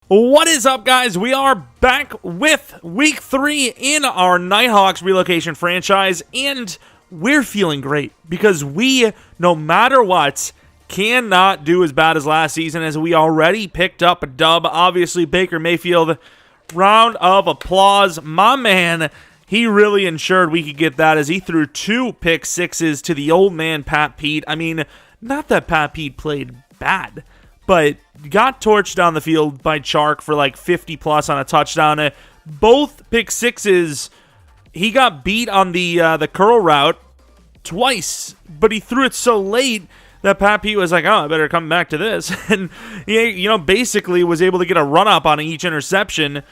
What is up, guys? We are back with Week 3 in our Nighthawks Relocation franchise, and we're feeling great because we, no matter what, cannot do as bad as last season as we already picked up a dub. Obviously, Baker Mayfield, round of applause. My man, he really ensured we could get that as he threw 2 pick sixes to the old man Pat Pete. I mean, not that Pat Pete played bad, but got torched down the field by Chark for like 50 plus on a touchdown. Both pick sixes, he got beat on the curl route twice, but he threw it so late that Pat Pete was like, oh, I better come back to this. And he, basically was able to get a run-up on each interception,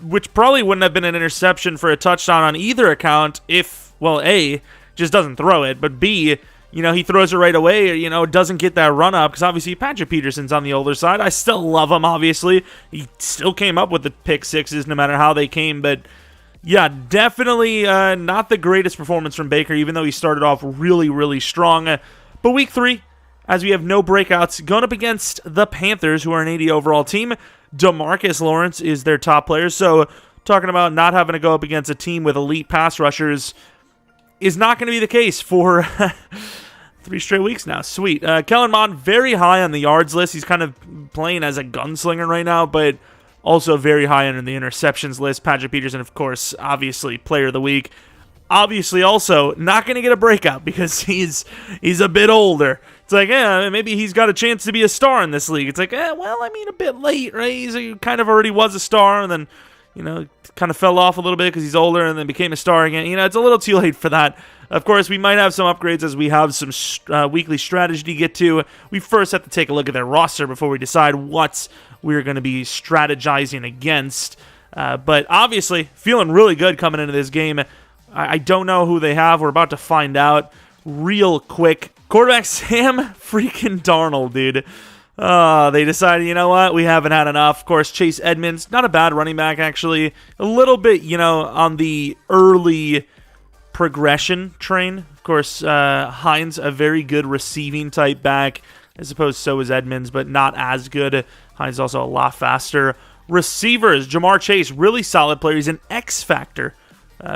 which probably wouldn't have been an interception for a touchdown on either account if, well, A, just doesn't throw it, but B, he throws it right away, doesn't get that run-up, because obviously Patrick Peterson's on the older side. I still love him, obviously. He still came up with the pick sixes no matter how they came, but yeah, definitely not the greatest performance from Baker, even though he started off really, really strong. But Week 3, as we have no breakouts, going up against the Panthers, who are an 80 overall team. DeMarcus Lawrence is their top player, so talking about not having to go up against a team with elite pass rushers is not going to be the case for 3 straight weeks now. Sweet. Kellen Mond, very high on the yards list. He's kind of playing as a gunslinger right now, but also very high on the interceptions list. Patrick Peterson, of course, obviously player of the week. Obviously also not going to get a breakout because he's a bit older. It's like, maybe he's got a chance to be a star in this league. It's like, a bit late, right? He kind of already was a star and then, kind of fell off a little bit because he's older and then became a star again. It's a little too late for that. Of course, we might have some upgrades as we have some weekly strategy to get to. We first have to take a look at their roster before we decide what we're going to be strategizing against. But obviously, feeling really good coming into this game. I don't know who they have. We're about to find out real quick. Quarterback Sam freaking Darnold, dude. They decided, you know what, we haven't had enough. Of course, Chase Edmonds, not a bad running back, actually. A little bit, on the early progression train. Of course, Hines, a very good receiving type back. I suppose so is Edmonds, but not as good. Hines also a lot faster. Receivers, Jamar Chase, really solid player. He's an X Factor.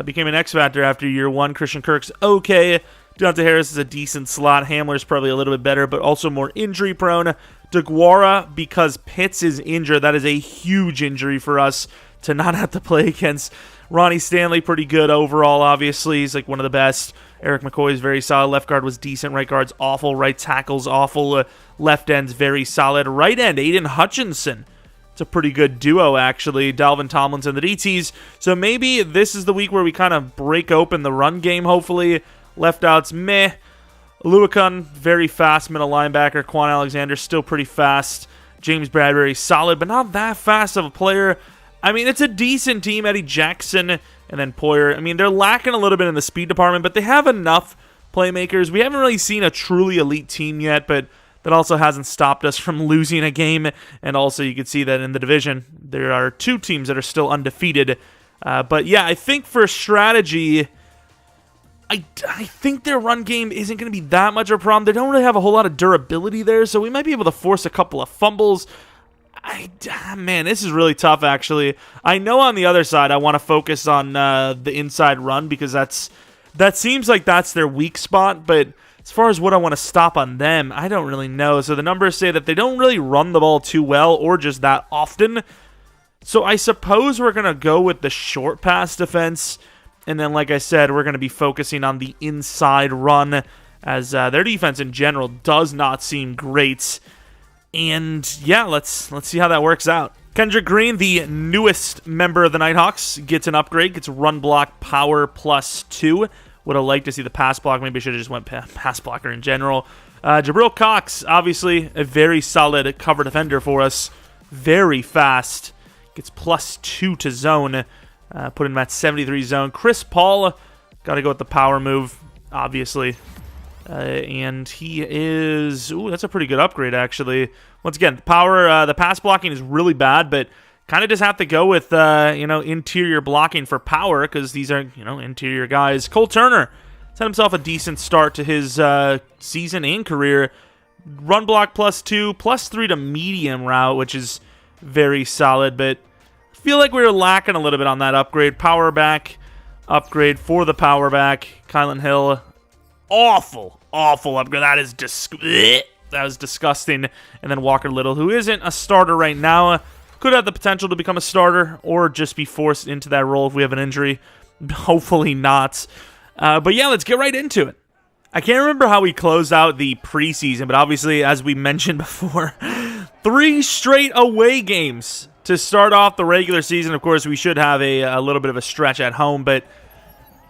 Became an X Factor after year 1. Christian Kirk's okay. Deontay Harris is a decent slot. Hamler's probably a little bit better, but also more injury prone. DeGuara, because Pitts is injured, that is a huge injury for us to not have to play against. Ronnie Stanley, pretty good overall, obviously. He's like one of the best. Eric McCoy is very solid. Left guard was decent. Right guard's awful. Right tackle's awful. Left end's very solid. Right end, Aiden Hutchinson. It's a pretty good duo, actually. Dalvin Tomlinson, the DTs. So maybe this is the week where we kind of break open the run game, hopefully. Left outs, meh. Luakun, very fast middle linebacker. Quan Alexander, still pretty fast. James Bradbury, solid, but not that fast of a player. I mean, it's a decent team. Eddie Jackson and then Poyer. I mean, they're lacking a little bit in the speed department, but they have enough playmakers. We haven't really seen a truly elite team yet, but that also hasn't stopped us from losing a game. And also, you can see that in the division, there are 2 teams that are still undefeated. But yeah, I think for strategy, I think their run game isn't going to be that much of a problem. They don't really have a whole lot of durability there, so we might be able to force a couple of fumbles. Man, this is really tough, actually. I know on the other side I want to focus on the inside run because that seems like that's their weak spot, but as far as what I want to stop on them, I don't really know. So the numbers say that they don't really run the ball too well or just that often. So I suppose we're going to go with the short pass defense. And then, like I said, we're going to be focusing on the inside run as their defense in general does not seem great. And, yeah, let's see how that works out. Kendrick Green, the newest member of the Nighthawks, gets an upgrade, gets run block power +2. Would have liked to see the pass block. Maybe I should have just went pass blocker in general. Jabril Cox, obviously a very solid cover defender for us. Very fast. Gets +2 to zone. Put him at 73 zone. Chris Paul, got to go with the power move, obviously. And he is... Ooh, that's a pretty good upgrade, actually. Once again, the pass blocking is really bad, but kind of just have to go with, interior blocking for power, because these are, interior guys. Cole Turner set himself a decent start to his season and career. Run block +2, +3 to medium route, which is very solid, but I feel like we were lacking a little bit on that upgrade. Power back, upgrade for the power back. KYLIN Hill, awful upgrade. That was disgusting. And then Walker Little, who isn't a starter right now, could have the potential to become a starter or just be forced into that role if we have an injury. Hopefully not. But yeah, let's get right into it. I can't remember how we closed out the preseason, but obviously, as we mentioned before, 3 straight away games to start off the regular season. Of course, we should have a little bit of a stretch at home, but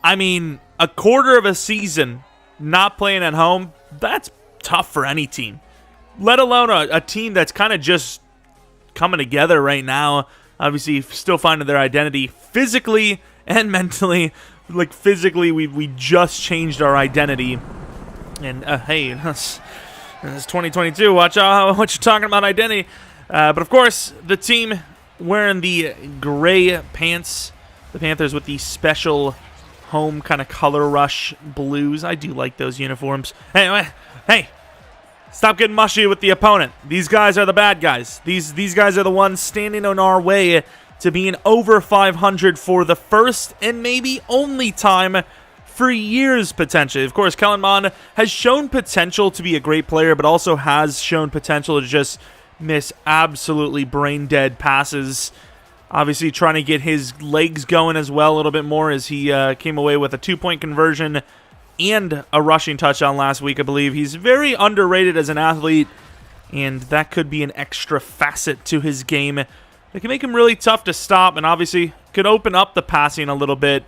I mean, a quarter of a season not playing at home, that's tough for any team, let alone a team that's kind of just coming together right now. Obviously, still finding their identity physically and mentally. Like, physically, we just changed our identity. And, hey, it's 2022. Watch out what you're talking about identity. But, of course, the team wearing the gray pants. The Panthers with the special home kind of color rush blues. I do like those uniforms. Hey, stop getting mushy with the opponent. These guys are the bad guys. These guys are the ones standing on our way to being over 500 for the first and maybe only time for years, potentially. Of course, Kellen Mond has shown potential to be a great player, but also has shown potential to just miss absolutely brain-dead passes. Obviously, trying to get his legs going as well a little bit more, as he came away with a 2-point conversion and a rushing touchdown last week, I believe. He's very underrated as an athlete, and that could be an extra facet to his game. It can make him really tough to stop, and obviously could open up the passing a little bit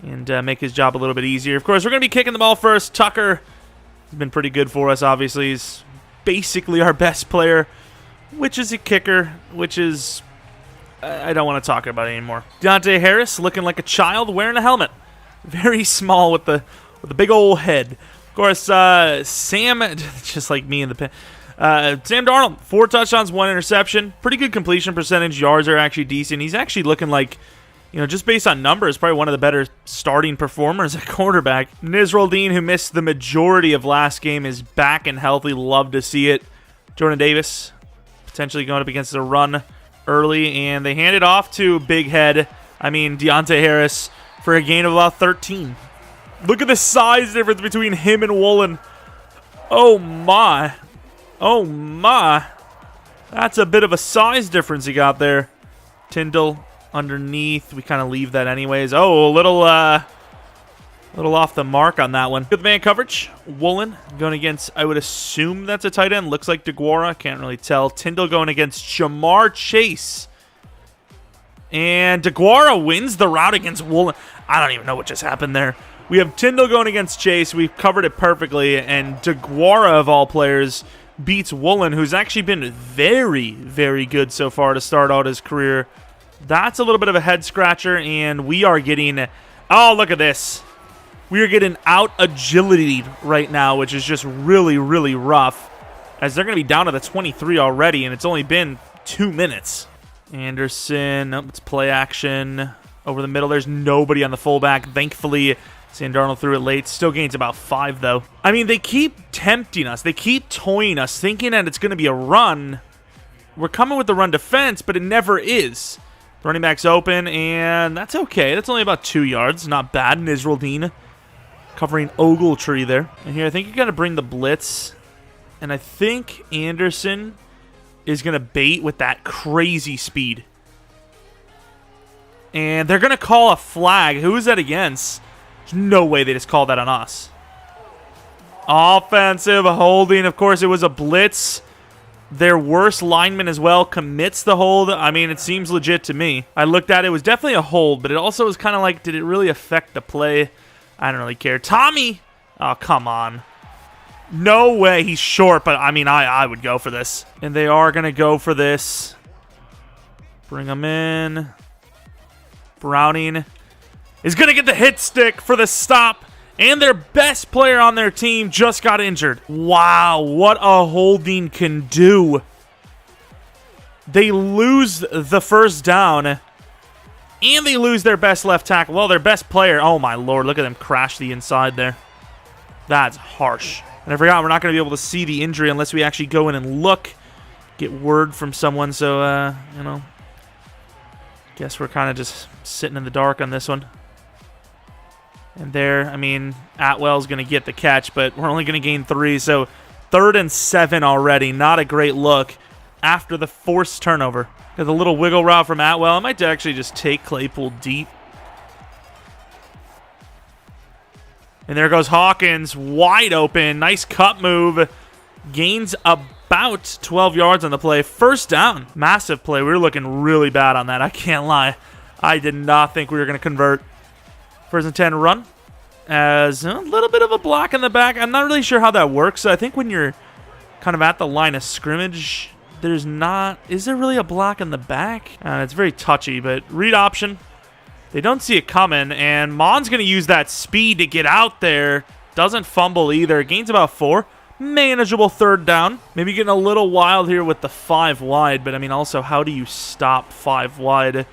and make his job a little bit easier. Of course, we're going to be kicking the ball first. Tucker has been pretty good for us, obviously. He's basically our best player, which is a kicker, which is... I don't want to talk about it anymore. Deontay Harris looking like a child wearing a helmet. Very small with the big old head. Of course, Sam, just like me in the... Sam Darnold, 4 touchdowns, 1 interception. Pretty good completion percentage. Yards are actually decent. He's actually looking like, just based on numbers, probably one of the better starting performers at quarterback. Nizdraldine, who missed the majority of last game, is back and healthy. Love to see it. Jordan Davis, potentially going up against the run early, and they hand it off to Big Head. Deontay Harris for a gain of about 13. Look at the size difference between him and Woolen. Oh my. That's a bit of a size difference he got there. Tyndall underneath. We kind of leave that anyways. Oh, a little off the mark on that one. Good man coverage. Woolen going against, I would assume that's a tight end. Looks like DeGuara. Can't really tell. Tyndall going against Jamar Chase. And DeGuara wins the route against Woolen. I don't even know what just happened there. We have Tyndall going against Chase. We've covered it perfectly. And DeGuara, of all players, beats Woolen, who's actually been very, very good so far to start out his career. That's a little bit of a head-scratcher, and we are getting... Oh, look at this. We are getting out-agilitied right now, which is just really, really rough, as they're going to be down to the 23 already, and it's only been 2 minutes. Anderson, it's play action over the middle. There's nobody on the fullback. Thankfully, Sam Darnold threw it late. Still gains about 5, though. They keep tempting us. They keep toying us, thinking that it's going to be a run. We're coming with the run defense, but it never is. Running back's open, and that's okay. That's only about 2 yards. Not bad. Nizdraldine covering Ogletree there. And here, I think you got to bring the blitz. And I think Anderson is going to bait with that crazy speed. And they're going to call a flag. Who is that against? There's no way they just called that on us. Offensive holding. Of course, it was a blitz. Their worst lineman as well commits the hold. It seems legit to me. I looked at it. It was definitely a hold, but it also was kind of like, did it really affect the play? I don't really care. Tommy! Oh, come on. No way. He's short, but I would go for this. And they are going to go for this. Bring him in. Browning is going to get the hit stick for the stop. And their best player on their team just got injured. Wow, what a holding can do. They lose the first down. And they lose their best left tackle. Well, their best player. Oh, my Lord. Look at them crash the inside there. That's harsh. And I forgot we're not going to be able to see the injury unless we actually go in and look. get word from someone. So, you know, guess we're kind of just sitting in the dark on this one. And there, I mean, Atwell's going to get the catch, but we're only going to gain 3. So 3rd and 7 already. Not a great look after the forced turnover. Got the little wiggle route from Atwell. I might actually just take Claypool deep. And there goes Hawkins, wide open. Nice cut move. Gains about 12 yards on the play. First down. Massive play. We were looking really bad on that. I can't lie. I did not think we were going to convert. 1st and 10 run. As a little bit of a block in the back. I'm not really sure how that works. I think when you're kind of at the line of scrimmage, there's not... Is there really a block in the back? It's very touchy, but read option. They don't see it coming, and Mon's going to use that speed to get out there. Doesn't fumble either. Gains about 4. Manageable 3rd down. Maybe getting a little wild here with the 5 wide, but I mean, also, how do you stop 5 wide?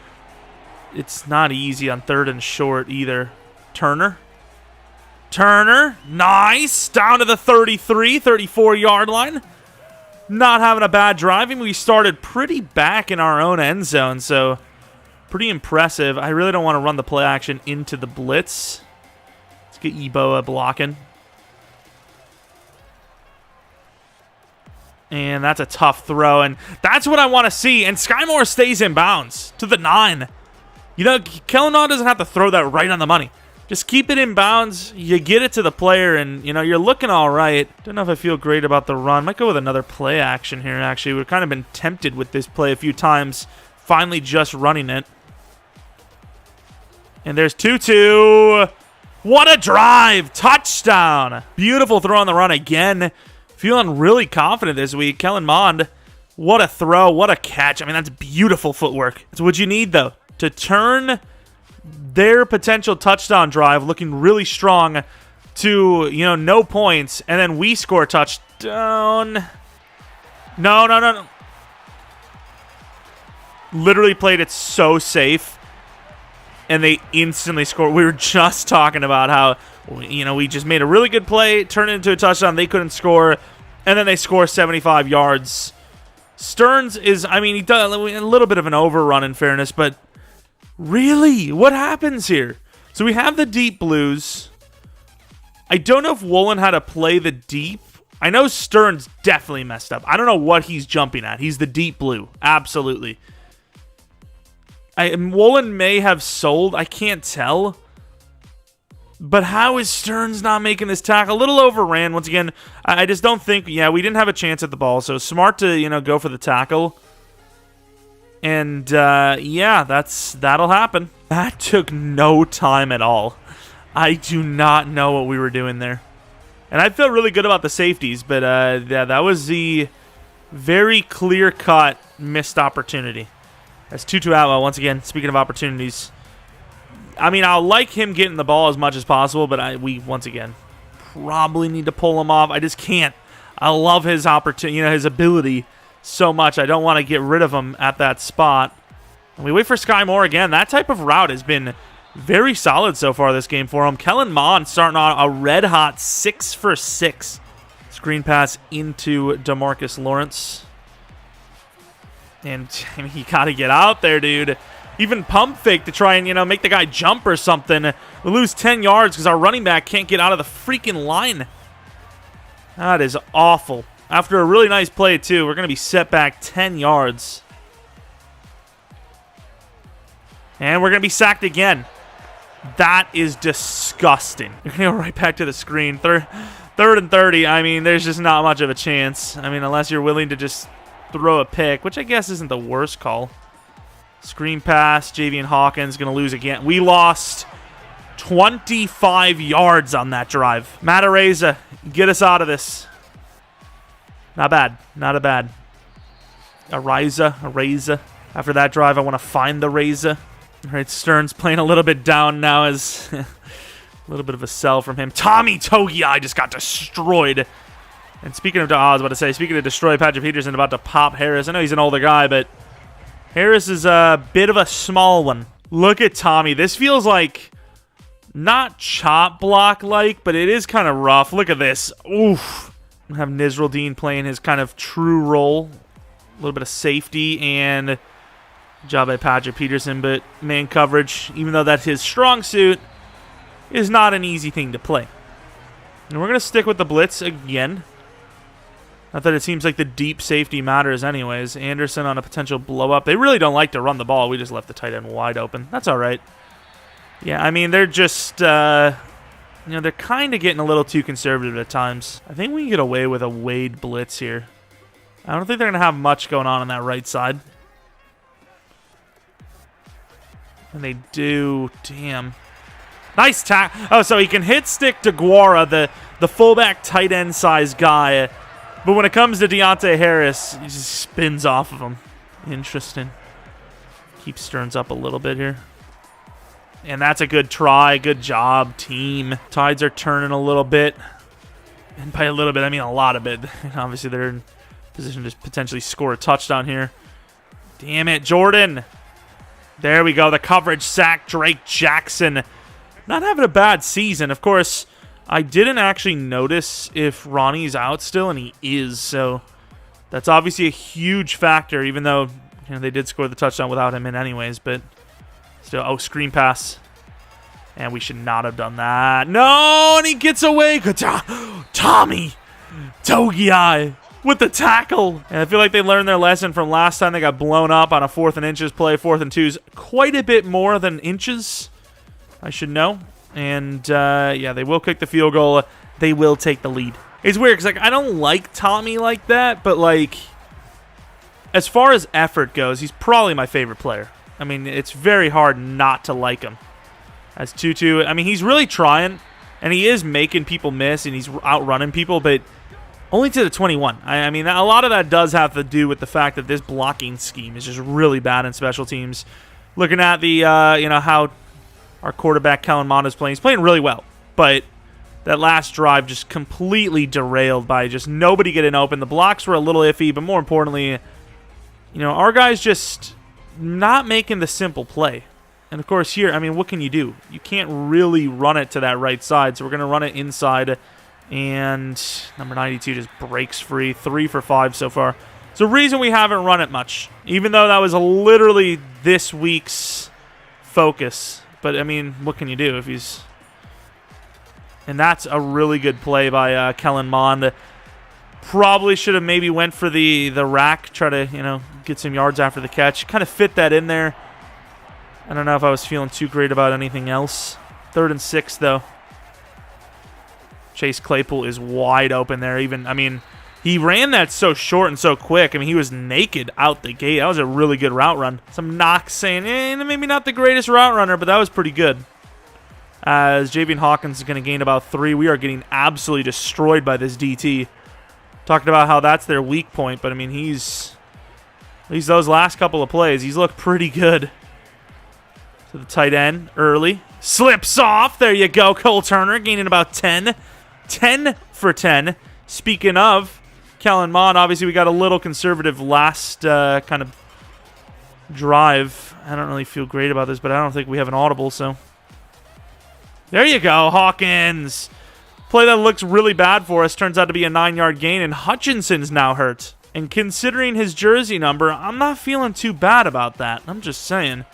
It's not easy on 3rd and short either. Turner. Nice. Down to the 33, 34-yard line. Not having a bad driving. We started pretty back in our own end zone, so... Pretty impressive. I really don't want to run the play action into the blitz. Let's get Eboa blocking. And that's a tough throw, and that's what I want to see. And Sky Moore stays in bounds to the 9. You know, KYLIN doesn't have to throw that right on the money. Just keep it in bounds. You get it to the player, and, you know, you're looking all right. Don't know if I feel great about the run. Might go with another play action here, actually. We've kind of been tempted with this play a few times. Finally just running it. And there's Tutu. What a drive. Touchdown. Beautiful throw on the run again. Feeling really confident this week. Kellen Mond. What a throw. What a catch. I mean, that's beautiful footwork. It's what you need, though, to turn their potential touchdown drive looking really strong to, you know, no points. And then we score a touchdown. No. Literally played it so safe. And they instantly scored. We were just talking about how, you know, we just made a really good play, turned it into a touchdown. They couldn't score, and then they score 75 yards. Stearns is, I mean, he does a little bit of an overrun in fairness, but really, what happens here? So we have the deep blues. I don't know if Woolen had to play the deep. I know Stearns definitely messed up. I don't know what he's jumping at. He's the deep blue. Absolutely. Woolen may have sold. I can't tell. But how is Stearns not making this tackle? A little overran. Once again, I just don't think... Yeah, we didn't have a chance at the ball. So smart to, you know, go for the tackle. And, yeah, that'll happen. That took no time at all. I do not know what we were doing there. And I feel really good about the safeties. But, yeah, that was the very clear-cut missed opportunity. That's Tutu Atwell, once again, speaking of opportunities. I mean, I'll like him getting the ball as much as possible, but we, once again, probably need to pull him off. I just can't. I love his opportunity, you know, his ability so much. I don't want to get rid of him at that spot. And we wait for Sky Moore again. That type of route has been very solid so far this game for him. Kellen Mond starting on a red-hot 6 for 6. Screen pass into DeMarcus Lawrence. And I mean, you got to get out there, dude. Even pump fake to try and, you know, make the guy jump or something. We lose 10 yards because our running back can't get out of the freaking line. That is awful. After a really nice play, too, we're going to be set back 10 yards. And we're going to be sacked again. That is disgusting. You're going to go right back to the screen. Third and 30. I mean, there's just not much of a chance. I mean, unless you're willing to just throw a pick, which I guess isn't the worst call. Screen pass. Javian Hawkins going to lose again. We lost 25 yards on that drive. Matt Areza, get us out of this. Not bad. Not a bad. Areza. After that drive, I want to find the Reza. All right, Stearns playing a little bit down now as a little bit of a sell from him. Tommy Togiai just got destroyed. And speaking of, I was about to say, speaking of destroy, Patrick Peterson about to pop Harris. I know he's an older guy, but Harris is a bit of a small one. Look at Tommy. This feels like not chop block-like, but it is kind of rough. Look at this. Oof. I have Nizraldine playing his kind of true role. little bit of safety and job by Patrick Peterson, but man coverage, even though that's his strong suit, is not an easy thing to play. And we're going to stick with the blitz again. Not that it seems like the deep safety matters anyways. Anderson on a potential blow-up. They really don't like to run the ball. We just left the tight end wide open. That's all right. Yeah, I mean, they're just, they're kind of getting a little too conservative at times. I think we can get away with a Wade blitz here. I don't think they're going to have much going on that right side. And they do. Damn. Nice tack. Oh, so he can hit stick to Guara, the fullback tight end size guy. But when it comes to Deontay Harris, he just spins off of him. Interesting. Keep Stearns up a little bit here. And that's a good try. Good job, team. Tides are turning a little bit. And by a little bit, I mean a lot of it. And obviously, they're in position to potentially score a touchdown here. Damn it, Jordan. There we go. The coverage sack. Drake Jackson. Not having a bad season. Of course, I didn't actually notice if Ronnie's out still, and he is. So that's obviously a huge factor, even though they did score the touchdown without him in anyways. But still, screen pass. And we should not have done that. No, and he gets away. Good job. Tommy Togiai with the tackle. And I feel like they learned their lesson from last time they got blown up on a 4th and inches play. 4th and 2s. Quite a bit more than inches, I should know. And, yeah, they will kick the field goal. They will take the lead. It's weird because, I don't like Tommy like that. But, as far as effort goes, he's probably my favorite player. I mean, it's very hard not to like him. As Tutu, I mean, he's really trying. And he is making people miss. And he's outrunning people. But only to the 21. I mean, a lot of that does have to do with the fact that this blocking scheme is just really bad in special teams. Looking at the, how our quarterback, Kellen Mond, is playing. He's playing really well. But that last drive just completely derailed by just nobody getting open. The blocks were a little iffy, but more importantly, our guys just not making the simple play. And, of course, here, I mean, what can you do? You can't really run it to that right side, so we're going to run it inside. And number 92 just breaks free. 3 for 5 so far. It's the reason we haven't run it much, even though that was literally this week's focus. But, I mean, what can you do if he's... And that's a really good play by Kellen Mond. Probably should have maybe went for the rack, try to, get some yards after the catch. Kind of fit that in there. I don't know if I was feeling too great about anything else. 3rd and 6, though. Chase Claypool is wide open there. He ran that so short and so quick. I mean, he was naked out the gate. That was a really good route run. Some knocks saying, maybe not the greatest route runner, but that was pretty good. As Javian Hawkins is going to gain about 3. We are getting absolutely destroyed by this DT. Talking about how that's their weak point, but, I mean, he's... At least those last couple of plays, he's looked pretty good. To the tight end early. Slips off. There you go. Cole Turner gaining about 10. 10 for 10. Speaking of Kellen Mond, obviously we got a little conservative last kind of drive. I don't really feel great about this, but I don't think we have an audible, so. There you go, Hawkins. Play that looks really bad for us. Turns out to be a 9-yard gain, and Hutchinson's now hurt. And considering his jersey number, I'm not feeling too bad about that. I'm just saying.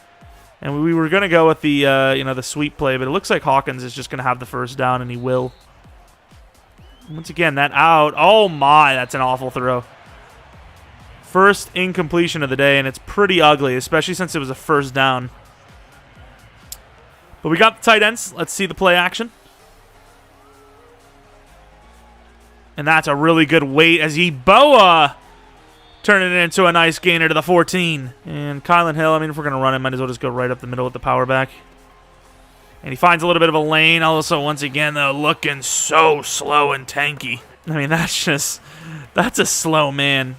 And we were going to go with the, the sweep play, but it looks like Hawkins is just going to have the first down, and he will. Once again, that out. Oh, my, that's an awful throw. First incompletion of the day, and it's pretty ugly, especially since it was a first down. But we got the tight ends. Let's see the play action. And that's a really good weight as Yeboah turning it into a nice gainer to the 14. And KYLIN Hill, if we're going to run it, might as well just go right up the middle with the power back. And he finds a little bit of a lane. Also, once again, though, looking so slow and tanky. That's a slow man.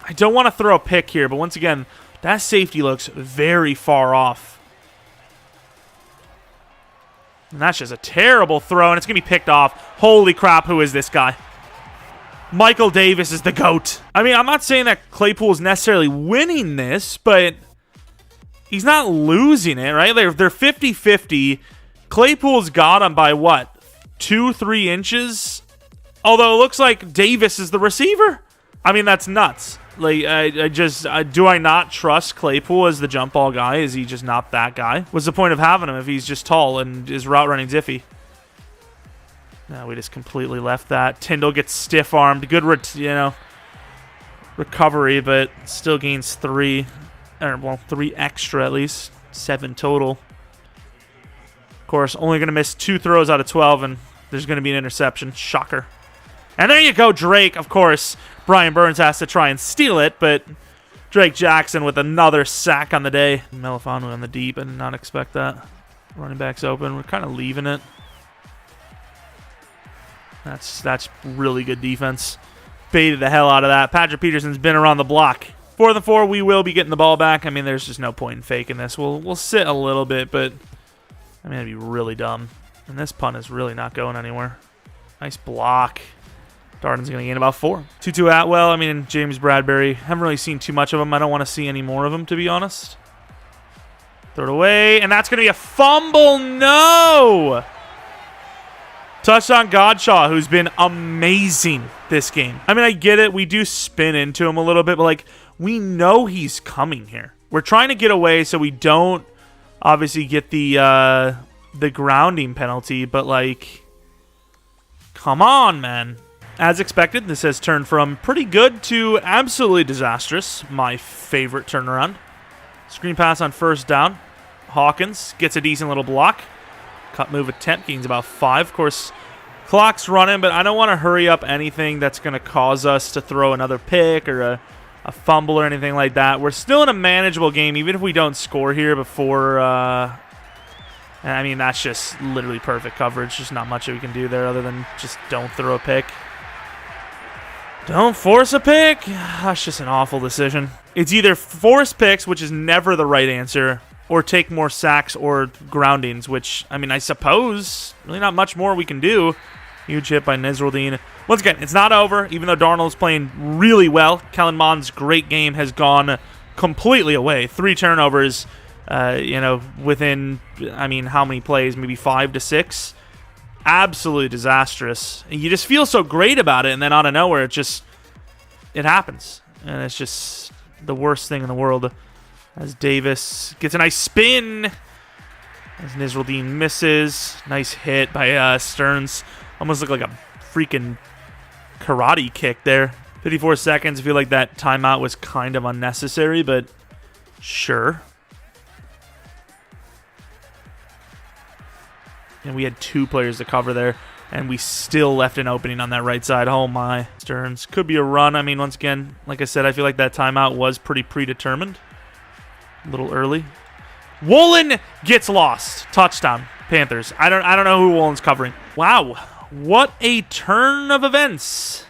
I don't want to throw a pick here, but once again, that safety looks very far off. And that's just a terrible throw, and it's going to be picked off. Holy crap, who is this guy? Michael Davis is the GOAT. I'm not saying that Claypool is necessarily winning this, but he's not losing it, right? They're 50-50. Claypool's got him by what? 2-3 inches? Although it looks like Davis is the receiver. That's nuts. Like, do I not trust Claypool as the jump ball guy? Is he just not that guy? What's the point of having him if he's just tall and his route running's iffy? No, we just completely left that. Tyndall gets stiff-armed. Good, recovery, but still gains 3. Or, well, 3 extra at least. 7 total. Of course, only going to miss 2 throws out of 12, and there's going to be an interception. Shocker. And there you go, Drake. Of course, Brian Burns has to try and steal it, but Drake Jackson with another sack on the day. Melifanu on the deep. I did not expect that. Running back's open. We're kind of leaving it. That's really good defense. Baited the hell out of that. Patrick Peterson's been around the block. 4th and 4, we will be getting the ball back. I mean, there's just no point in faking this. We'll sit a little bit, but I mean, it'd be really dumb. And this punt is really not going anywhere. Nice block. Darden's going to gain about 4. Tutu Atwell, I mean, James Bradbury. Haven't really seen too much of him. I don't want to see any more of him, to be honest. Throw it away, and that's going to be a fumble. No! Touchdown Godshaw, who's been amazing this game. I mean, I get it. We do spin into him a little bit, but, like, we know he's coming here. We're trying to get away so we don't obviously get the grounding penalty, but, like, come on, man. As expected, this has turned from pretty good to absolutely disastrous. My favorite turnaround. Screen pass on 1st down. Hawkins gets a decent little block. Cut move attempt, gains about 5. Of course, clock's running, but I don't want to hurry up anything that's going to cause us to throw another pick or a fumble or anything like that. We're still in a manageable game, even if we don't score here before... I mean, that's just literally perfect coverage. Just not much that we can do there other than just don't throw a pick. Don't force a pick. That's just an awful decision. It's either force picks, which is never the right answer, or take more sacks or groundings, which, I mean, I suppose really not much more we can do. Huge hit by Nisruddin. Once again, it's not over, even though Darnold's playing really well. KYLIN Mond's great game has gone completely away. 3 turnovers, within, I mean, how many plays? Maybe 5 to 6. Absolutely disastrous. And you just feel so great about it, and then out of nowhere, it happens. And it's just the worst thing in the world. As Davis gets a nice spin. As Nisruddin misses. Nice hit by Stearns. Almost looked like a freaking karate kick there. 54 seconds. I feel like that timeout was kind of unnecessary, but sure. And we had 2 players to cover there, and we still left an opening on that right side. Oh, my. Stearns. Could be a run. I mean, once again, like I said, I feel like that timeout was pretty predetermined. A little early. Woolen gets lost. Touchdown. Panthers. I don't know who Woolen's covering. Wow. What a turn of events.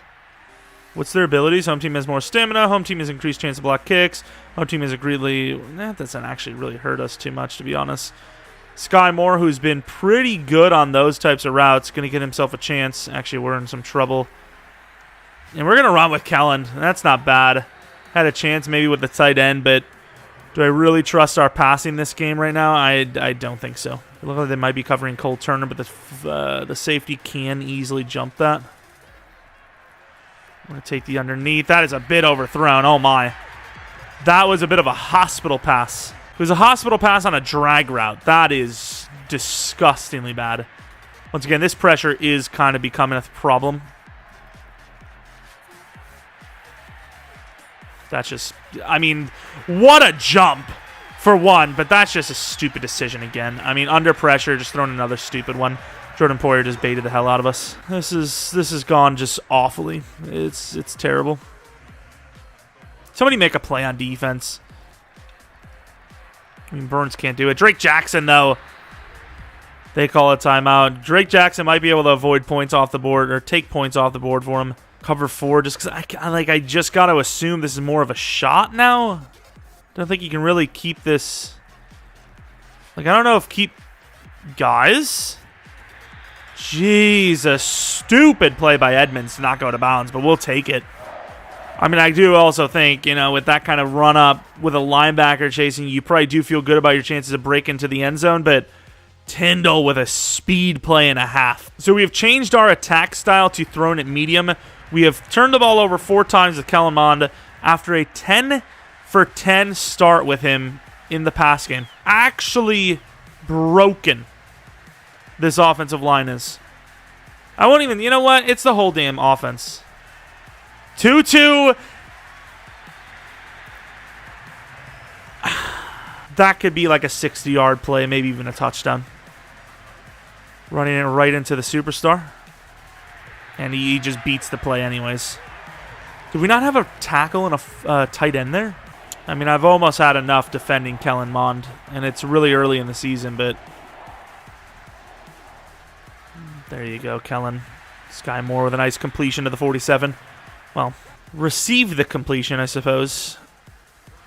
What's their abilities? Home team has more stamina. Home team has increased chance to block kicks. Home team has greatly... That doesn't actually really hurt us too much, to be honest. Sky Moore, who's been pretty good on those types of routes, going to get himself a chance. Actually, we're in some trouble. And we're going to run with Kellen. That's not bad. Had a chance maybe with the tight end, but do I really trust our passing this game right now? I don't think so. It looks like they might be covering Cole Turner, but the safety can easily jump that. I'm going to take the underneath. That is a bit overthrown. Oh, my. That was a bit of a hospital pass. It was a hospital pass on a drag route. That is disgustingly bad. Once again, this pressure is kind of becoming a problem. That's just, I mean, what a jump for one, but that's just a stupid decision again. I mean, under pressure, just throwing another stupid one. Jordan Poyer just baited the hell out of us. This has gone just awfully. It's terrible. Somebody make a play on defense. I mean, Burns can't do it. Drake Jackson, though. They call a timeout. Drake Jackson might be able to avoid points off the board or take points off the board for him. Cover 4, just because I just got to assume this is more of a shot now. Don't think you can really keep this. Like, I don't know if guys. Jeez, a stupid play by Edmonds to not go to bounds, but we'll take it. I mean, I do also think, with that kind of run-up with a linebacker chasing, you probably do feel good about your chances of break into the end zone, but Tyndall with a speed play and a half. So we have changed our attack style to thrown at medium. We have turned the ball over 4 times with KYLIN Mond, after a 10 for 10 start with him in the pass game. Actually broken this offensive line is. I won't even, you know what? It's the whole damn offense. 2-2. That could be like a 60-yard play, maybe even a touchdown. Running it right into the superstar. And he just beats the play anyways. Did we not have a tackle and a tight end there? I mean, I've almost had enough defending KYLIN Mond, and it's really early in the season, but there you go, KYLIN. Sky Moore with a nice completion to the 47. Well, received the completion, I suppose.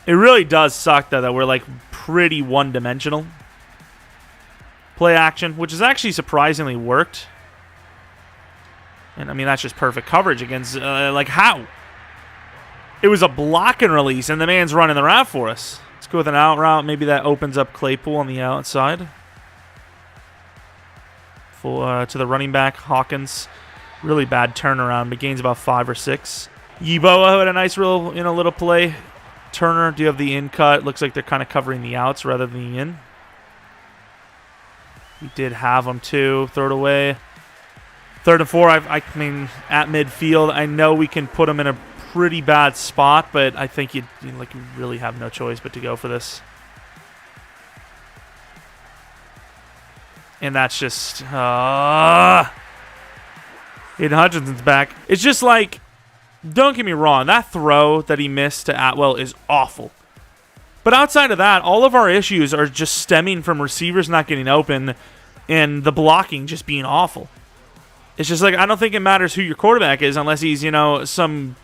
It really does suck, though, that we're, like, pretty one-dimensional. Play action, which has actually surprisingly worked. And, I mean, that's just perfect coverage against, like, how? It was a block and release, and the man's running the route for us. Let's go with an out route. Maybe that opens up Claypool on the outside. To the running back, Hawkins. Really bad turnaround, but gains about 5 or 6. Yeboah had a nice little play. Turner, do you have the in cut? Looks like they're kind of covering the outs rather than the in. We did have them too. Throw it away. 3rd and 4. I mean, at midfield, I know we can put them in a pretty bad spot, but I think you really have no choice but to go for this. And that's just Aiden Hutchinson's back. It's just like, don't get me wrong, that throw that he missed to Atwell is awful. But outside of that, all of our issues are just stemming from receivers not getting open and the blocking just being awful. It's just like, I don't think it matters who your quarterback is unless he's, some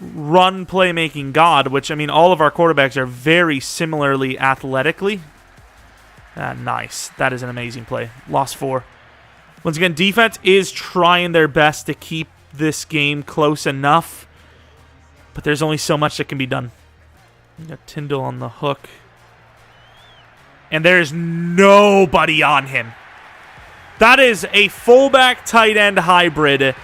run playmaking god, which, I mean, all of our quarterbacks are very similarly athletically. Nice. That is an amazing play. Lost 4. Once again, defense is trying their best to keep this game close enough, but there's only so much that can be done. You got Tyndall on the hook, and there's nobody on him. That is a fullback tight end hybrid,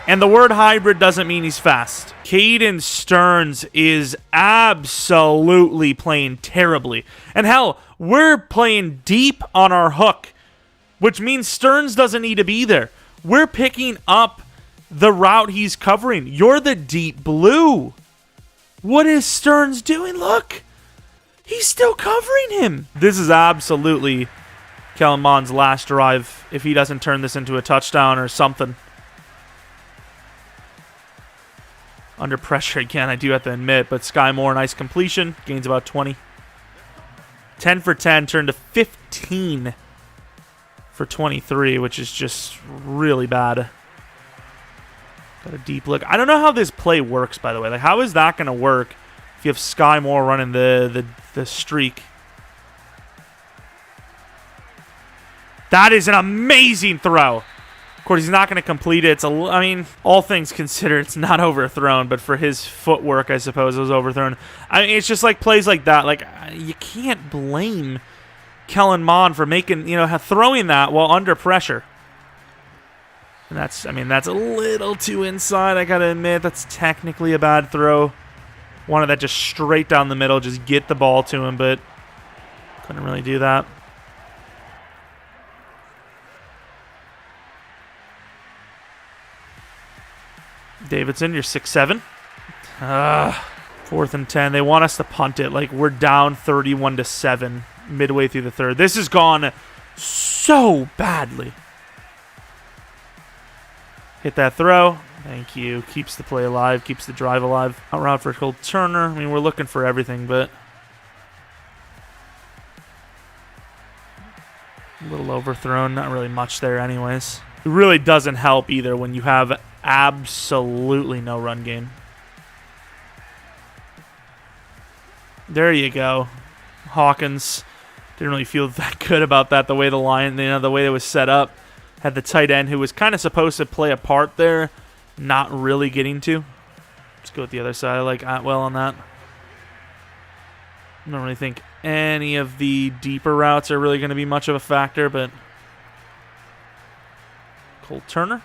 and the word hybrid doesn't mean he's fast. Caden Stearns is absolutely playing terribly. And hell, we're playing deep on our hook, which means Stearns doesn't need to be there. We're picking up the route he's covering. You're the deep blue. What is Stearns doing? Look, he's still covering him. This is absolutely KYLIN Mond's last drive if he doesn't turn this into a touchdown or something. Under pressure again, I do have to admit, but Sky Moore, nice completion, gains about 20. 10 for 10, turned to 15 for 23, which is just really bad. Got a deep look. I don't know how this play works, by the way. Like, how is that going to work if you have Sky Moore running the streak? That is an amazing throw. Of course, he's not going to complete it. I mean, all things considered, it's not overthrown, but for his footwork, I suppose, it was overthrown. I mean, it's just like plays like that. Like, you can't blame KYLIN Mond for making, throwing that while under pressure. And that's a little too inside, I got to admit. That's technically a bad throw. Wanted that just straight down the middle, just get the ball to him, but couldn't really do that. Davidson, you're 6'7". 4th and 10. They want us to punt it. Like, we're down 31-7 midway through the 3rd. This has gone so badly. Hit that throw. Thank you. Keeps the play alive. Keeps the drive alive. Out route for Cole Turner. I mean, we're looking for everything, but a little overthrown. Not really much there anyways. It really doesn't help either when you have absolutely no run game. There you go. Hawkins didn't really feel that good about that, the way the line, the way it was set up. Had the tight end who was kind of supposed to play a part there, not really getting to. Let's go with the other side. I like Atwell on that. I don't really think any of the deeper routes are really going to be much of a factor, but Cole Turner.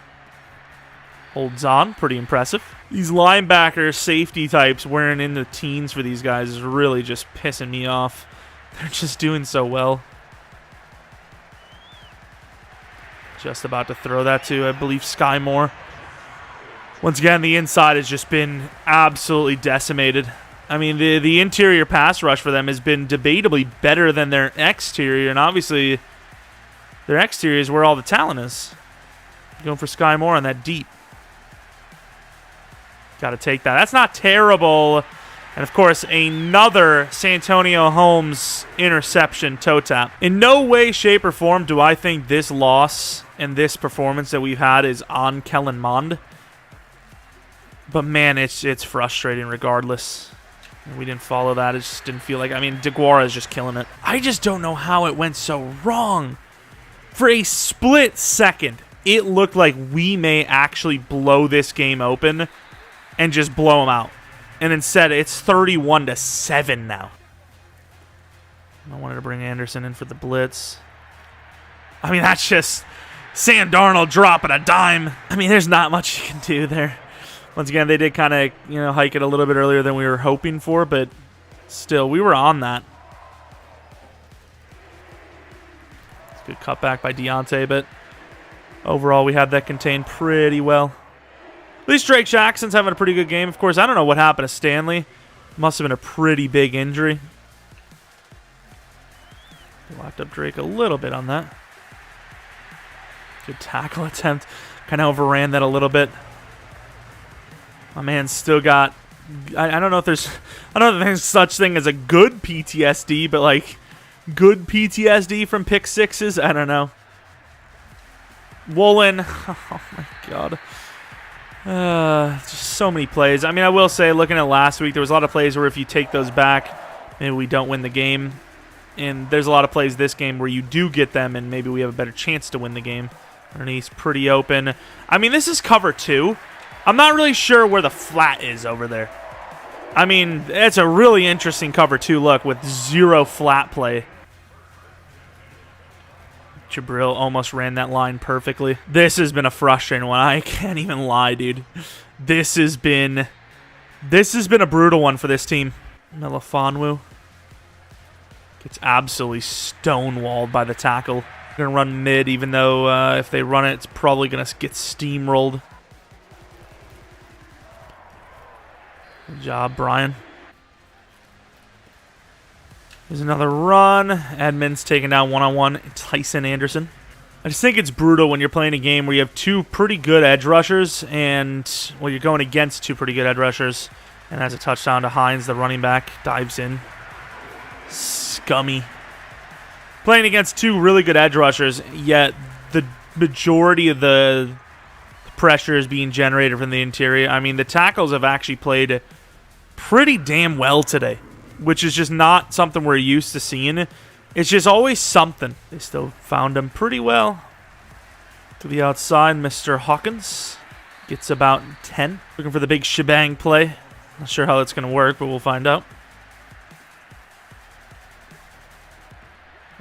Holds on. Pretty impressive. These linebacker safety types wearing in the teens for these guys is really just pissing me off. They're just doing so well. Just about to throw that to, I believe, Sky Moore. Once again, the inside has just been absolutely decimated. I mean, the interior pass rush for them has been debatably better than their exterior, and obviously their exterior is where all the talent is. Going for Sky Moore on that deep. Got to take that. That's not terrible. And, of course, another Santonio Holmes interception toe tap. In no way, shape, or form do I think this loss and this performance that we've had is on Kellen Mond. But, man, it's frustrating regardless. We didn't follow that. It just didn't feel like... I mean, DeGuara is just killing it. I just don't know how it went so wrong. For a split second, it looked like we may actually blow this game open and just blow them out. And instead, it's 31-7 now. I wanted to bring Anderson in for the blitz. I mean, that's just Sam Darnold dropping a dime. I mean, there's not much you can do there. Once again, they did kind of, hike it a little bit earlier than we were hoping for, but still, we were on that. It's a good cutback by Deontay, but overall, we had that contained pretty well. At least Drake Jackson's having a pretty good game. Of course, I don't know what happened to Stanley. Must have been a pretty big injury. Locked up Drake a little bit on that. Good tackle attempt. Kind of overran that a little bit. My man still got... I don't know if there's... I don't know if there's such thing as a good PTSD, but like good PTSD from pick sixes? I don't know. Woolen. Oh my god. Just so many plays. I mean, I will say, looking at last week, there was a lot of plays where if you take those back, maybe we don't win the game. And there's a lot of plays this game where you do get them, and maybe we have a better chance to win the game. Underneath, pretty open. I mean, this is cover 2. I'm not really sure where the flat is over there. I mean, it's a really interesting cover 2 look with 0 flat play. Jabril almost ran that line perfectly. This has been a frustrating one. I can't even lie, dude. This has been a brutal one for this team. Melifonwu gets absolutely stonewalled by the tackle. Going to run mid, even though if they run it, it's probably going to get steamrolled. Good job, Brian. There's another run. Edmonds taking down one-on-one Tyson Anderson. I just think it's brutal when you're playing a game where you have 2 pretty good edge rushers and, well, you're going against 2 pretty good edge rushers. And that's a touchdown to Hines, the running back. Dives in. Scummy. Playing against 2 really good edge rushers, yet the majority of the pressure is being generated from the interior. I mean, the tackles have actually played pretty damn well today, which is just not something we're used to seeing. It's just always something. They still found him pretty well. To the outside, Mr. Hawkins gets about 10. Looking for the big shebang play. Not sure how that's going to work, but we'll find out.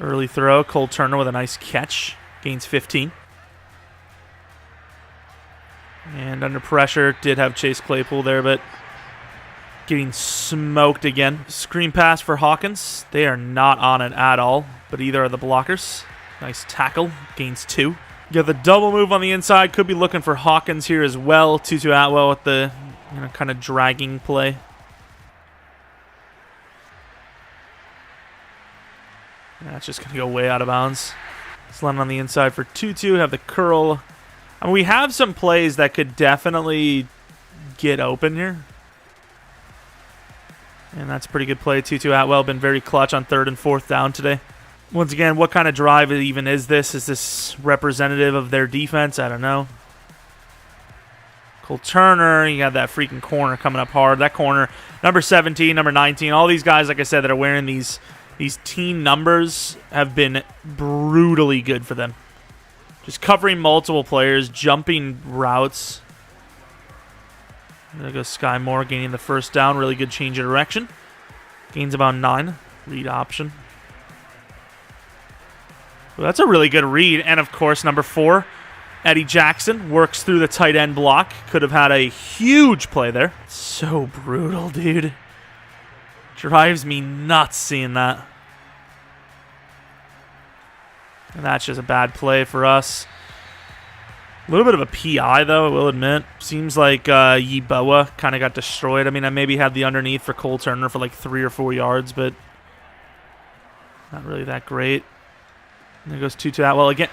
Early throw. Cole Turner with a nice catch. Gains 15. And under pressure, did have Chase Claypool there, but getting smoked again. Screen pass for Hawkins. They are not on it at all, but either are the blockers. Nice tackle. Gains 2. Got the double move on the inside. Could be looking for Hawkins here as well. Tutu Atwell with the kind of dragging play. That's just going to go way out of bounds. Slam on the inside for Tutu. Have the curl. I mean, we have some plays that could definitely get open here. And that's a pretty good play. Tutu Atwell been very clutch on 3rd and 4th down today. Once again, what kind of drive even is this? Is this representative of their defense? I don't know. Cole Turner, you got that freaking corner coming up hard. That corner, number 17, number 19, all these guys, like I said, that are wearing these team numbers have been brutally good for them. Just covering multiple players, jumping routes. There goes Sky Moore gaining the first down. Really good change of direction. Gains about 9. Read option. Well, that's a really good read. And, of course, number 4. Eddie Jackson works through the tight end block. Could have had a huge play there. So brutal, dude. Drives me nuts seeing that. And that's just a bad play for us. A little bit of a PI, though, I will admit. Seems like Yeboah kind of got destroyed. I mean, I maybe had the underneath for Cole Turner for like 3 or 4 yards, but not really that great. And there goes Tutu Atwell again.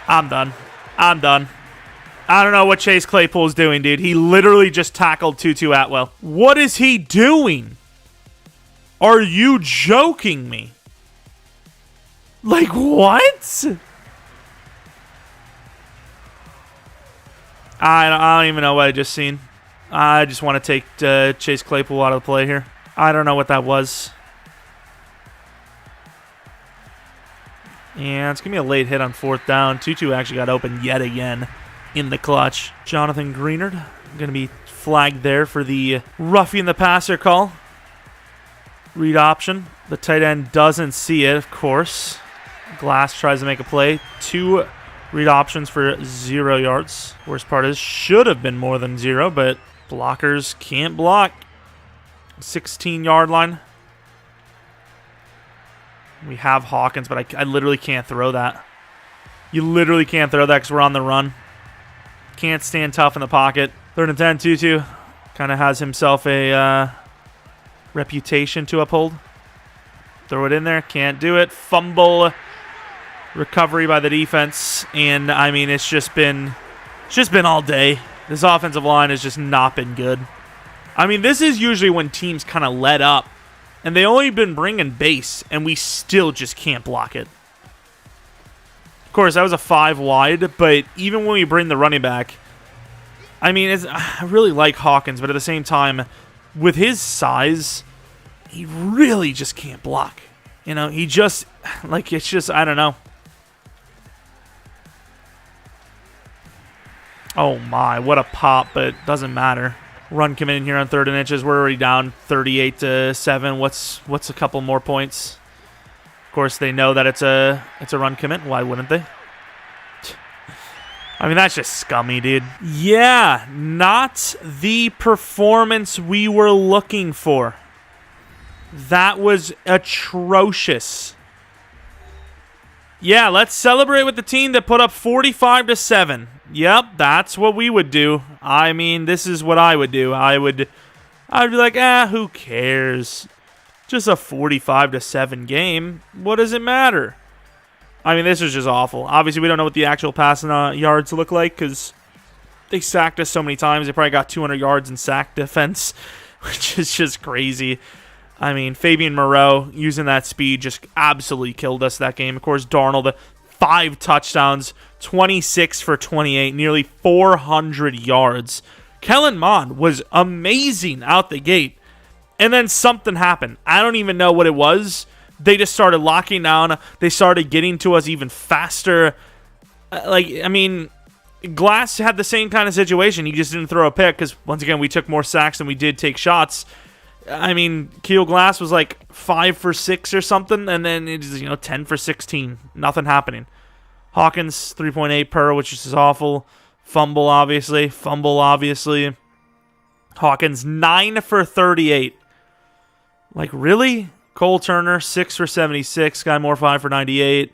I'm done. I'm done. I don't know what Chase Claypool's doing, dude. He literally just tackled Tutu Atwell. What is he doing? Are you joking me? Like, what? I don't even know what I just seen. I just want to take Chase Claypool out of the play here. I don't know what that was. Yeah, it's going to be a late hit on 4th down. Tutu actually got open yet again in the clutch. Jonathan Greenard going to be flagged there for the roughing the passer call. Read option. The tight end doesn't see it, of course. Glass tries to make a play. 2 read options for 0 yards. Worst part is, should have been more than 0, but blockers can't block. 16-yard line. We have Hawkins, but I literally can't throw that. You literally can't throw that because we're on the run. Can't stand tough in the pocket. 3rd and 10, Tutu kind of has himself a reputation to uphold. Throw it in there, can't do it. Fumble. Recovery by the defense, and I mean it's just been all day. This offensive line has just not been good. I mean, this is usually when teams kind of let up, and they only been bringing base, and we still just can't block it. Of course, that was a 5 wide, but even when we bring the running back, I mean, I really like Hawkins, but at the same time, with his size, he really just can't block. You know, he just, like, it's just, I don't know. Oh my, what a pop, but doesn't matter. Run coming in here on 3rd and inches. We're already down 38-7. What's a couple more points? Of course, they know that it's a run commit. Why wouldn't they? I mean, that's just scummy, dude. Yeah, not the performance we were looking for. That was atrocious. Yeah, let's celebrate with the team that put up 45-7. Yep, that's what we would do. I mean, this is what I would do. I'd be like, who cares? Just a 45-7 game. What does it matter? I mean, this was just awful. Obviously, we don't know what the actual passing yards look like because they sacked us so many times. They probably got 200 yards in sack defense, which is just crazy. I mean, Fabian Moreau, using that speed, just absolutely killed us that game. Of course, Darnold, 5 touchdowns, 26 for 28, nearly 400 yards. Kellen Mond was amazing out the gate. And then something happened. I don't even know what it was. They just started locking down. They started getting to us even faster. Glass had the same kind of situation. He just didn't throw a pick because, once again, we took more sacks than we did take shots. I mean, Keel Glass was like 5 for 6 or something, and then it's 10 for 16. Nothing happening. Hawkins 3.8 per, which is awful. Fumble, obviously. Hawkins 9 for 38. Like, really? Cole Turner 6 for 76. Sky Moore 5 for 98.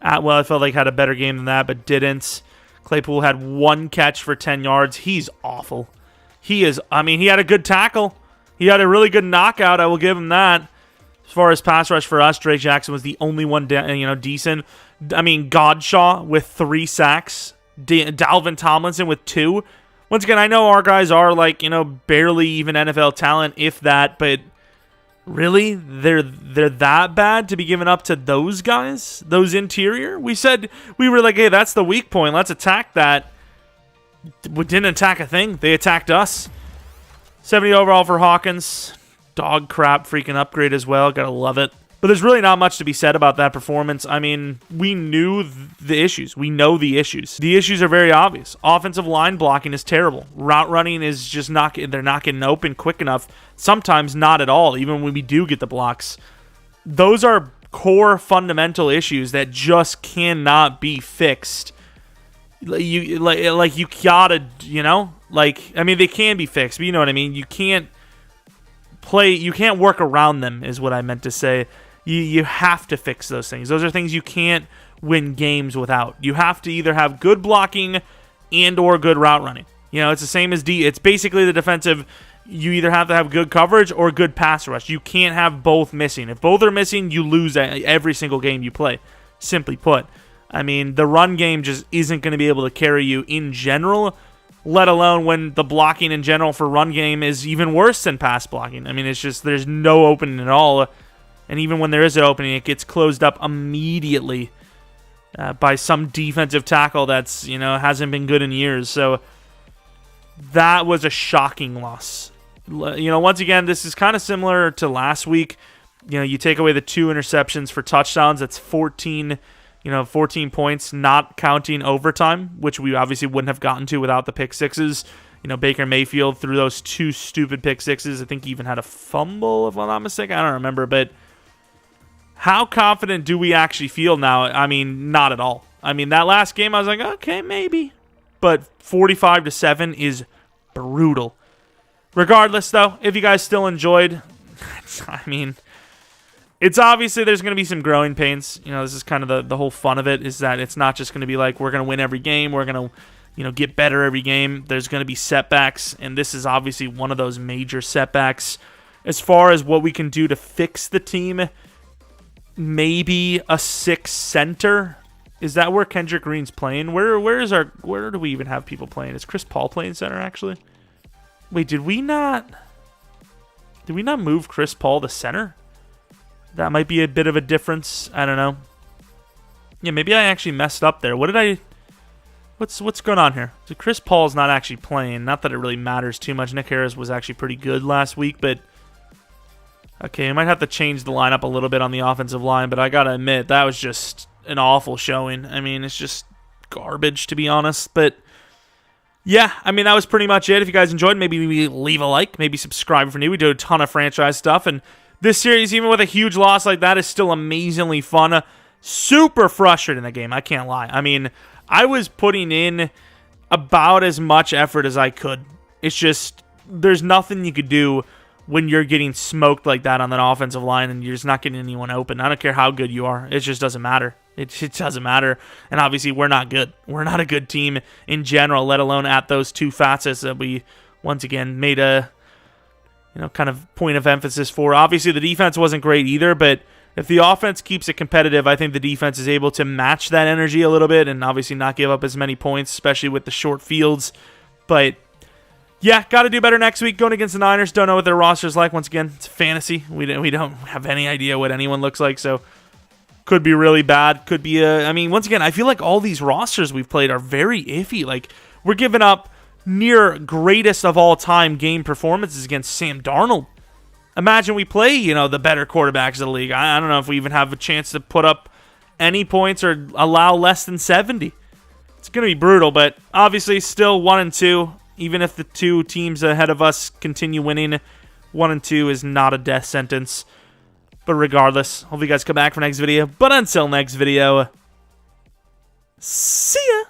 Atwell, I felt like had a better game than that, but didn't. Claypool had 1 catch for 10 yards. He's awful. He had a good tackle. He had a really good knockout. I will give him that. As far as pass rush for us, Drake Jackson was the only one decent. I mean, Godshaw with 3 sacks. Dalvin Tomlinson with 2. Once again, I know our guys are barely even NFL talent, if that, but really? They're that bad to be given up to those guys? Those interior? We were like, hey, that's the weak point. Let's attack that. We didn't attack a thing. They attacked us. 70 overall for Hawkins. Dog crap freaking upgrade as well. Gotta love it. But there's really not much to be said about that performance. I mean, we knew the issues. We know the issues. The issues are very obvious. Offensive line blocking is terrible. Route running is just they're not getting open quick enough. Sometimes not at all, even when we do get the blocks. Those are core fundamental issues that just cannot be fixed. You gotta, I mean, they can be fixed, but you know what I mean. You can't work around them, is what I meant to say. You have to fix those things. Those are things you can't win games without. You have to either have good blocking and or good route running. It's the same as It's basically the defensive. You either have to have good coverage or good pass rush. You can't have both missing. If both are missing, you lose every single game you play, simply put. I mean, the run game just isn't going to be able to carry you in general, let alone when the blocking in general for run game is even worse than pass blocking. I mean, it's just there's no opening at all. And even when there is an opening, it gets closed up immediately by some defensive tackle that's, hasn't been good in years. So that was a shocking loss. Once again, this is kind of similar to last week. You take away the 2 interceptions for touchdowns, that's 14 points, not counting overtime, which we obviously wouldn't have gotten to without the pick sixes. Baker Mayfield threw those 2 stupid pick sixes. I think he even had a fumble, if I'm not mistaken. I don't remember, but how confident do we actually feel now? I mean, not at all. I mean, that last game, I was like, okay, maybe. But 45-7 is brutal. Regardless, though, if you guys still enjoyed, I mean, it's obviously there's going to be some growing pains. This is kind of the whole fun of it, is that it's not just going to be like we're going to win every game, we're going to get better every game. There's going to be setbacks, and this is obviously one of those major setbacks. As far as what we can do to fix the team, maybe a 6 center. Is that where Kendrick Green's playing? Where do we even have people playing? Is Chris Paul playing center, actually? Wait, did we not move Chris Paul to center? That might be a bit of a difference. I don't know. Yeah, maybe I actually messed up there. What's going on here? So Chris Paul's not actually playing. Not that it really matters too much. Nick Harris was actually pretty good last week, but okay, I might have to change the lineup a little bit on the offensive line, but I gotta admit, that was just an awful showing. I mean, it's just garbage, to be honest, but yeah, I mean, that was pretty much it. If you guys enjoyed, maybe leave a like, maybe subscribe if you're new. We do a ton of franchise stuff, and this series, even with a huge loss like that, is still amazingly fun. Super frustrating in the game, I can't lie. I mean, I was putting in about as much effort as I could. It's just, there's nothing you could do when you're getting smoked like that on that offensive line and you're just not getting anyone open. I don't care how good you are. It just doesn't matter. It doesn't matter. And obviously, we're not good. We're not a good team in general, let alone at those 2 facets that we, once again, made a kind of point of emphasis for. Obviously, the defense wasn't great either, but if the offense keeps it competitive, I think the defense is able to match that energy a little bit and obviously not give up as many points, especially with the short fields. But yeah, got to do better next week going against the Niners. Don't know what their roster's like. Once again, it's fantasy. We don't have any idea what anyone looks like, so could be really bad. Could be once again, I feel like all these rosters we've played are very iffy. Like, we're giving up near greatest of all time game performances against Sam Darnold. Imagine we play, the better quarterbacks of the league. I don't know if we even have a chance to put up any points or allow less than 70. It's going to be brutal, but obviously still 1-2. Even if the 2 teams ahead of us continue winning, 1-2 is not a death sentence. But regardless, hope you guys come back for next video. But until next video, see ya!